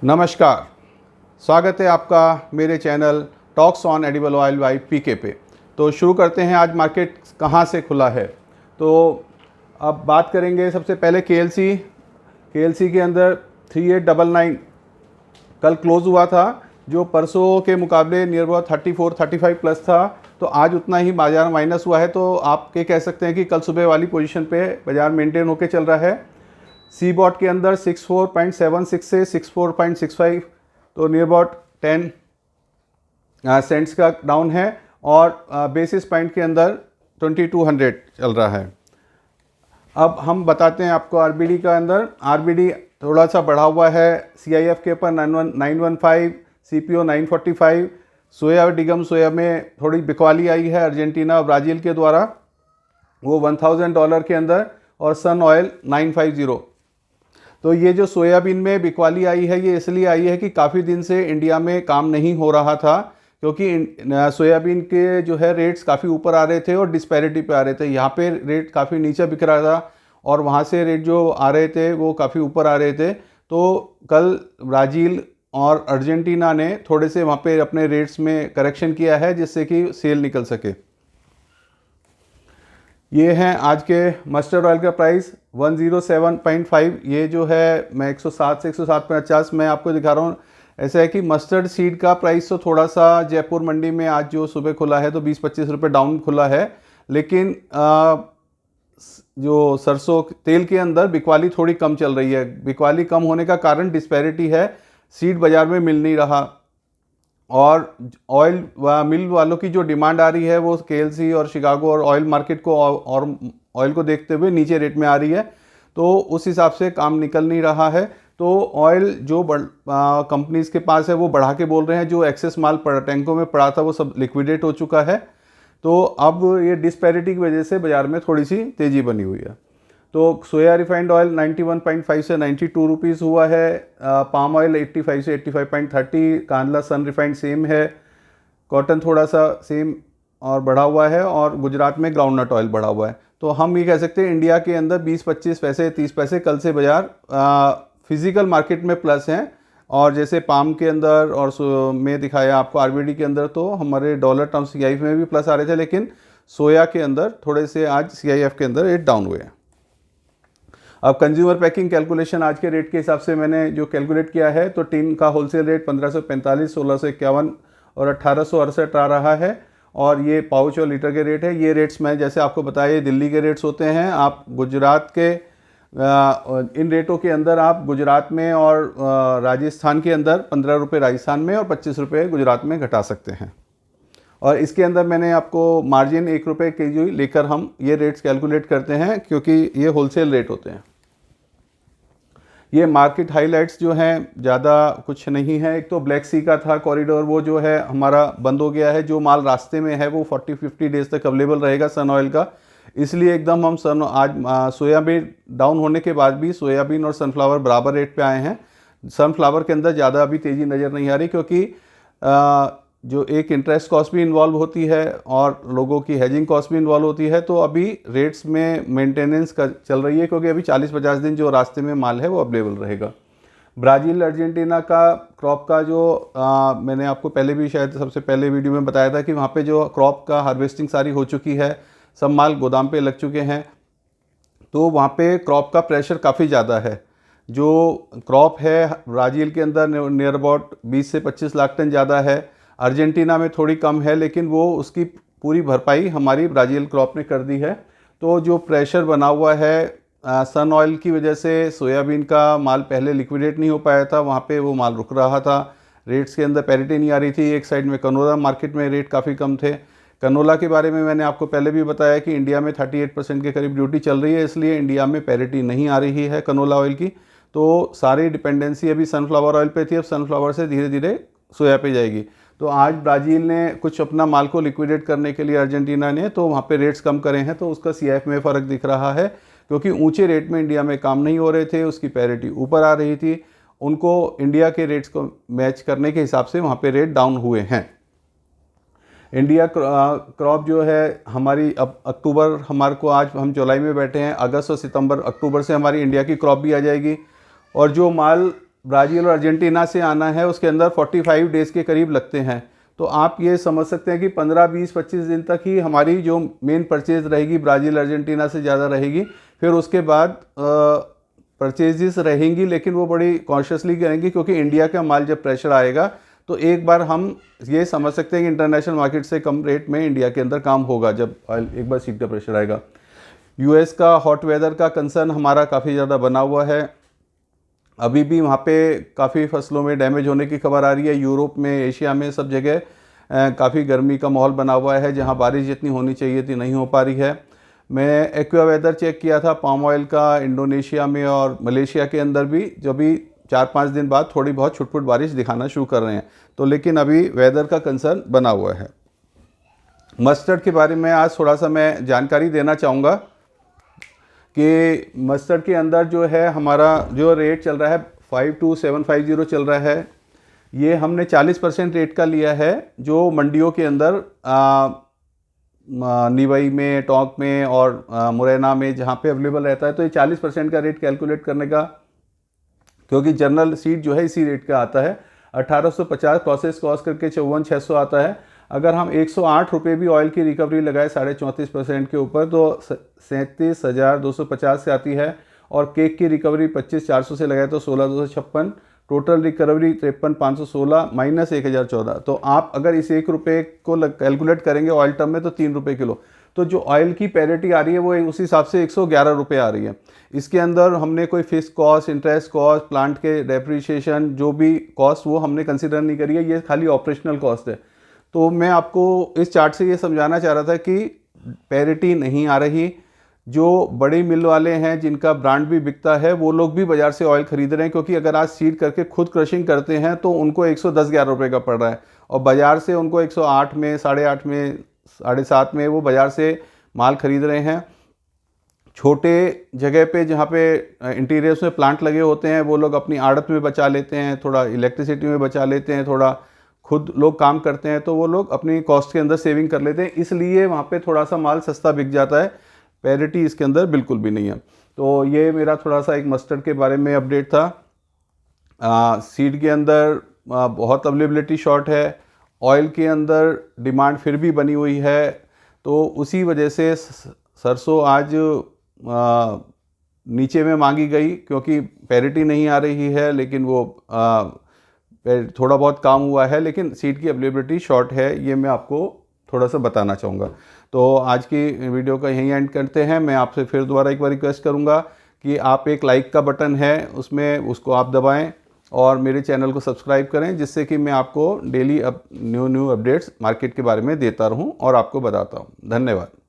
नमस्कार, स्वागत है आपका मेरे channel talks on edible oil by PK पे। तो शुरू करते हैं, आज मार्केट कहाँ से खुला है। तो अब बात करेंगे सबसे पहले केएलसी के अंदर 3899 कल क्लोज़ हुआ था, जो परसों के मुकाबले नियर अबाउट 34-35 प्लस था। तो आज उतना ही बाजार माइनस हुआ है। तो आप ये कह सकते हैं कि कल सुबह वाली पोजीशन पे बाजार मेंटेन होकर चल रहा है। सी बॉट के अंदर 64.76 से 64.65, तो नियर अबाउट 10 सेंट्स का डाउन है। और बेसिस पॉइंट के अंदर 2200 चल रहा है। अब हम बताते हैं आपको आरबीडी का अंदर। आरबीडी थोड़ा सा बढ़ा हुआ है, सीआईएफ के ऊपर 915, सीपीओ 945। सोया में थोड़ी बिकवाली आई है अर्जेंटीना और ब्राज़ील के द्वारा, वो $1000 के अंदर, और सन ऑयल 950। तो ये जो सोयाबीन में बिकवाली आई है, ये इसलिए आई है कि काफ़ी दिन से इंडिया में काम नहीं हो रहा था, क्योंकि सोयाबीन के जो है रेट्स काफ़ी ऊपर आ रहे थे और डिस्पैरिटी पे आ रहे थे। यहाँ पे रेट काफ़ी नीचे बिक रहा था और वहाँ से रेट जो आ रहे थे वो काफ़ी ऊपर आ रहे थे। तो कल ब्राज़ील और अर्जेंटीना ने थोड़े से वहाँ पे अपने रेट्स में करेक्शन किया है, जिससे कि सेल निकल सके। ये है आज के मस्टर्ड ऑयल का प्राइस 107.5। ये जो है मैं 107 से 107.50 मैं आपको दिखा रहा हूँ। ऐसा है कि मस्टर्ड सीड का प्राइस तो थोड़ा सा जयपुर मंडी में आज जो सुबह खुला है तो 20-25 रुपये डाउन खुला है, लेकिन जो सरसों तेल के अंदर बिकवाली थोड़ी कम चल रही है। बिकवाली कम होने का कारण डिस्पैरिटी है, सीड बाज़ार में मिल नहीं रहा, और ऑयल मिल वालों की जो डिमांड आ रही है वो केएलसी और शिकागो और ऑयल मार्केट को और ऑयल को देखते हुए नीचे रेट में आ रही है। तो उस हिसाब से काम निकल नहीं रहा है। तो ऑयल जो कंपनीज के पास है वो बढ़ा के बोल रहे हैं, जो एक्सेस माल टैंकों में पड़ा था वो सब लिक्विडेट हो चुका है। तो अब ये डिस्पैरिटी की वजह से बाज़ार में थोड़ी सी तेज़ी बनी हुई है। तो सोया रिफाइंड ऑयल 91.5 से 92 रुपीज़ हुआ है। पाम ऑयल 85 से 85.30। कांडला सन रिफाइंड सेम है। कॉटन थोड़ा सा सेम और बढ़ा हुआ है, और गुजरात में ग्राउंडनट ऑयल बढ़ा हुआ है। तो हम ये कह सकते हैं इंडिया के अंदर 20-25 पैसे 30 पैसे कल से बाजार फिजिकल मार्केट में प्लस हैं। और जैसे पाम के अंदर और में दिखाया आपको आरबीडी के अंदर, तो हमारे डॉलर टर्म सीआईएफ में भी प्लस आ रहे थे, लेकिन सोया के अंदर थोड़े से आज सीआईएफ के अंदर रेट डाउन हुए हैं। अब कंज्यूमर पैकिंग कैलकुलेशन आज के रेट के हिसाब से मैंने जो कैलकुलेट किया है, तो टिन का होलसेल रेट 1545, 1651 और 1868 आ रहा है। और ये पाउच और लीटर के रेट है। ये रेट्स मैं जैसे आपको बताया, ये दिल्ली के रेट्स होते हैं। आप गुजरात के इन रेटों के अंदर आप गुजरात में और राजस्थान के अंदर 15 रुपये राजस्थान में और 25 रुपये गुजरात में घटा सकते हैं। और इसके अंदर मैंने आपको मार्जिन 1 रुपये केजी लेकर हम ये रेट्स कैलकुलेट करते हैं, क्योंकि ये होलसेल रेट होते हैं। ये मार्केट हाइलाइट्स जो हैं ज़्यादा कुछ नहीं है। एक तो ब्लैक सी का था कॉरिडोर, वो जो है हमारा बंद हो गया है। जो माल रास्ते में है वो 40-50 डेज तक अवेलेबल रहेगा सन ऑयल का। इसलिए एकदम हम आज सोयाबीन डाउन होने के बाद भी सोयाबीन और सनफ्लावर बराबर रेट पे आए हैं। सनफ्लावर के अंदर ज़्यादा अभी तेज़ी नज़र नहीं आ रही, क्योंकि जो एक इंटरेस्ट कॉस्ट भी इन्वॉल्व होती है और लोगों की हेजिंग कॉस्ट भी इन्वॉल्व होती है। तो अभी रेट्स में मेंटेनेंस का चल रही है, क्योंकि अभी 40-50 दिन जो रास्ते में माल है वो अवेलेबल रहेगा। ब्राज़ील अर्जेंटीना का क्रॉप का जो मैंने आपको पहले भी शायद सबसे पहले वीडियो में बताया था कि वहाँ पे जो क्रॉप का हार्वेस्टिंग सारी हो चुकी है, सब माल गोदाम पे लग चुके हैं। तो वहाँ पे क्रॉप का प्रेशर काफ़ी ज़्यादा है। जो क्रॉप है ब्राज़ील के अंदर नियर अबाउट 20 से 25 लाख टन ज़्यादा है। अर्जेंटीना में थोड़ी कम है, लेकिन वो उसकी पूरी भरपाई हमारी ब्राज़ील क्रॉप ने कर दी है। तो जो प्रेशर बना हुआ है सन ऑयल की वजह से, सोयाबीन का माल पहले लिक्विडेट नहीं हो पाया था, वहाँ पे वो माल रुक रहा था। रेट्स के अंदर पैरिटी नहीं आ रही थी। एक साइड में कनोला मार्केट में रेट काफ़ी कम थे। कनोला के बारे में मैंने आपको पहले भी बताया कि इंडिया में 38% के करीब ड्यूटी चल रही है, इसलिए इंडिया में पैरिटी नहीं आ रही है कनोला ऑयल की। तो सारी डिपेंडेंसी अभी सनफ्लावर ऑयल पे थी, अब सनफ्लावर से धीरे धीरे सोया पे जाएगी। तो आज ब्राज़ील ने कुछ अपना माल को लिक्विडेट करने के लिए अर्जेंटीना ने तो वहाँ पे रेट्स कम करे हैं, तो उसका सीआईएफ में फ़र्क दिख रहा है, क्योंकि ऊंचे रेट में इंडिया में काम नहीं हो रहे थे, उसकी पैरिटी ऊपर आ रही थी। उनको इंडिया के रेट्स को मैच करने के हिसाब से वहाँ पे रेट डाउन हुए हैं। इंडिया क्रॉप जो है हमारी अब अक्टूबर, हमारे को आज हम जुलाई में बैठे हैं, अगस्त और सितंबर अक्टूबर से हमारी इंडिया की क्रॉप भी आ जाएगी। और जो माल ब्राज़ील और अर्जेंटीना से आना है उसके अंदर 45 डेज़ के करीब लगते हैं। तो आप ये समझ सकते हैं कि 15, 20, 25 दिन तक ही हमारी जो मेन परचेज़ रहेगी ब्राज़ील अर्जेंटीना से ज़्यादा रहेगी। फिर उसके बाद परचेजेस रहेंगी, लेकिन वो बड़ी कॉन्शियसली करेंगी, क्योंकि इंडिया का माल जब प्रेशर आएगा तो एक बार हम ये समझ सकते हैं कि इंटरनेशनल मार्केट से कम रेट में इंडिया के अंदर काम होगा जब ऑयल एक बार सीड का प्रेशर आएगा। यूएस का हॉट वेदर का कंसर्न हमारा काफ़ी ज़्यादा बना हुआ है। अभी भी वहाँ पे काफ़ी फसलों में डैमेज होने की खबर आ रही है। यूरोप में, एशिया में, सब जगह काफ़ी गर्मी का माहौल बना हुआ है, जहाँ बारिश जितनी होनी चाहिए थी नहीं हो पा रही है। मैं एक्वा वेदर चेक किया था पाम ऑयल का इंडोनेशिया में और मलेशिया के अंदर भी, जो भी 4-5 दिन बाद थोड़ी बहुत छुटपुट बारिश दिखाना शुरू कर रहे हैं। तो लेकिन अभी वेदर का कंसर्न बना हुआ है। मस्टर्ड के बारे में आज थोड़ा सा मैं जानकारी देना चाहूँगा कि मस्टर्ड के अंदर जो है हमारा जो रेट चल रहा है 52750 चल रहा है। ये हमने 40% रेट का लिया है जो मंडियों के अंदर निवई में, टोंक में और मुरैना में जहाँ पे अवेलेबल रहता है। तो ये 40% का रेट कैलकुलेट करने का, क्योंकि जनरल सीड जो है इसी रेट का आता है। 1850 प्रोसेस कॉस्ट करके 54,600 आता है। अगर हम 108 रुपये भी ऑयल की रिकवरी लगाए 34.5% के ऊपर तो 37,250 से आती है। और केक की रिकवरी 25,400 से लगाए तो 16,256। Total recovery 53,516 minus 1,014। तो आप अगर इस 1 रुपये को कैलकुलेट करेंगे ऑयल टर्म में तो 3 रुपये किलो। तो जो ऑयल की पैरिटी आ रही है वो उस हिसाब से 111 रुपये आ रही है। इसके अंदर हमने कोई fix cost, interest cost, plant के डेप्रिसिएशन, जो भी कॉस्ट वो हमने कंसिडर नहीं करी है। ये खाली ऑपरेशनल कॉस्ट है। तो मैं आपको इस चार्ट से ये समझाना चाह रहा था कि पैरिटी नहीं आ रही। जो बड़ी मिल वाले हैं जिनका ब्रांड भी बिकता है वो लोग भी बाज़ार से ऑयल खरीद रहे हैं, क्योंकि अगर आज सीड करके खुद क्रशिंग करते हैं तो उनको 110-11 रुपये का पड़ रहा है, और बाज़ार से उनको 108 में, 8.5 में, 7.5 में वो बाज़ार से माल खरीद रहे हैं। छोटे जगह पे जहाँ पे इंटीरियर्स में प्लांट लगे होते हैं वो लोग अपनी आड़त में बचा लेते हैं, थोड़ा इलेक्ट्रिसिटी में बचा लेते हैं, थोड़ा खुद लोग काम करते हैं, तो वो लोग अपनी कॉस्ट के अंदर सेविंग कर लेते हैं, इसलिए वहाँ पे थोड़ा सा माल सस्ता बिक जाता है। पैरिटी इसके अंदर बिल्कुल भी नहीं है। तो ये मेरा थोड़ा सा एक मस्टर्ड के बारे में अपडेट था। सीड के अंदर बहुत अवेलेबिलिटी शॉर्ट है, ऑयल के अंदर डिमांड फिर भी बनी हुई है। तो उसी वजह से सरसों आज नीचे में मांगी गई, क्योंकि पैरिटी नहीं आ रही है, लेकिन वो थोड़ा बहुत काम हुआ है, लेकिन सीड की अवेलेबिलिटी शॉर्ट है। ये मैं आपको थोड़ा सा बताना चाहूँगा। तो आज की वीडियो का यहीं एंड करते हैं। मैं आपसे फिर दोबारा एक बार रिक्वेस्ट करूँगा कि आप एक लाइक का बटन है उसमें, उसको आप दबाएं और मेरे चैनल को सब्सक्राइब करें, जिससे कि मैं आपको डेली न्यू अपडेट्स मार्केट के बारे में देता रहूं और आपको बताता हूं। धन्यवाद।